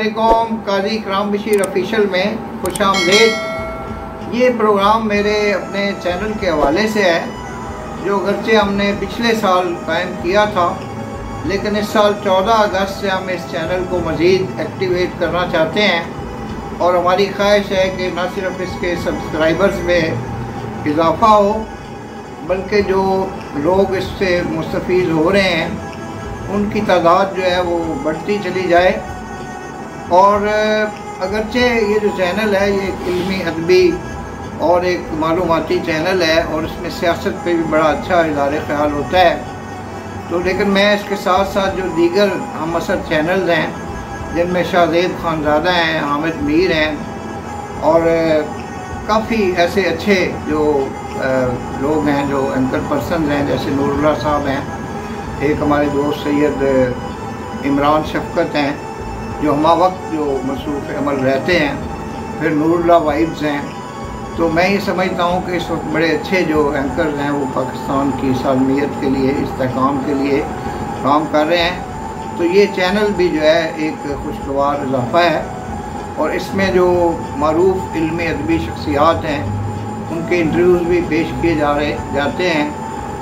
अस्सलामुअलैकुम। काजी इकराम बशीर ऑफिशियल में खुश आमदीद। ये प्रोग्राम मेरे अपने चैनल के हवाले से है, जो अगरचे हमने पिछले साल कायम किया था, लेकिन इस साल 14 अगस्त से हम इस चैनल को मज़ीद एक्टिवेट करना चाहते हैं और हमारी ख्वाहिश है कि न सिर्फ इसके सब्सक्राइबर्स में इजाफ़ा हो, बल्कि जो लोग इससे मुस्तफ़ीज़ हो रहे हैं उनकी तादाद जो है वो बढ़ती चली जाए। और अगरचे ये जो चैनल है ये एक इल्मी अदबी और एक मालूमाती चैनल है और इसमें सियासत पे भी बड़ा अच्छा इज़हार ख्याल होता है, तो लेकिन मैं इसके साथ साथ जो दीगर हम असर चैनल्स हैं जिनमें शाहज़ेब खानज़ादा हैं, हामिद मीर हैं और काफ़ी ऐसे अच्छे जो लोग हैं जो एंकर पर्सन हैं, जैसे नूरुल्लाह साहब हैं, एक हमारे दोस्त सैयद इमरान शफकत हैं जो हमा वक्त जो मसरूफ़ अमल रहते हैं, फिर नूरुल्लाह वाइब्स हैं। तो मैं ये समझता हूँ कि इस वक्त बड़े अच्छे जो एंकर्स हैं वो पाकिस्तान की सालमियत के लिए, इस्तेहकाम के लिए काम कर रहे हैं। तो ये चैनल भी जो है एक खुशगवार इजाफ़ा है और इसमें जो मारूफ इल्मी अदबी शख्सियात हैं उनके इंटरव्यूज़ भी पेश किए जाते हैं।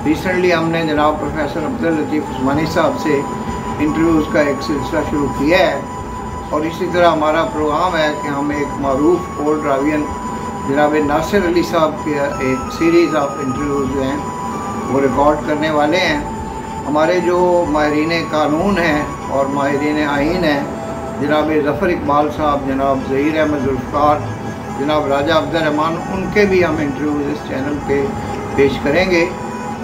रिसेंटली हमने जनाब प्रोफेसर अब्दुल लतीफ़ उस्मानी साहब से इंटरव्यूज़ का एक सिलसिला शुरू किया है और इसी तरह हमारा प्रोग्राम है कि हम एक मारूफ ओल्ड रावियन जनाब नासिर अली साहब के एक सीरीज़ ऑफ इंटरव्यूज़ जो हैं वो रिकॉर्ड करने वाले हैं। हमारे जो माहिरीन कानून हैं और माहिरीन आइन हैं, जनाब ज़फ़र इकबाल साहब, जनाब ज़हीर अहमद ज़ुल्फ़िकार, जनाब राजा अब्दुर्रहमान, उनके भी हम इंटरव्यूज़ इस चैनल पे पेश करेंगे।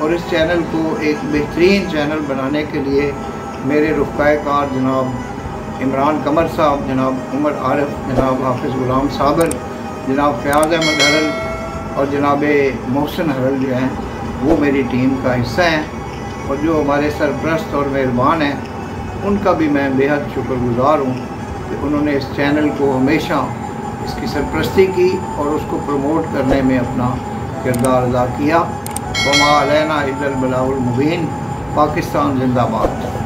और इस चैनल को एक बेहतरीन चैनल बनाने के लिए मेरे रुफ़क़ाए कार जनाब इमरान कमर साहब, जनाब उमर आरिफ, जनाब हाफिज़ गुलाम साबर, जनाब फ़याज़ अहमद हरल और जनाब मोहसिन हरल जो हैं वो मेरी टीम का हिस्सा हैं। और जो हमारे सरपरस्त और मेहरबान हैं उनका भी मैं बेहद शुक्रगुज़ार हूँ कि उन्होंने इस चैनल को हमेशा इसकी सरपरस्ती की और उसको प्रमोट करने में अपना किरदार अदा किया। वमा अलैना इल्लल बलागुल मुबीन। पाकिस्तान जिंदाबाद।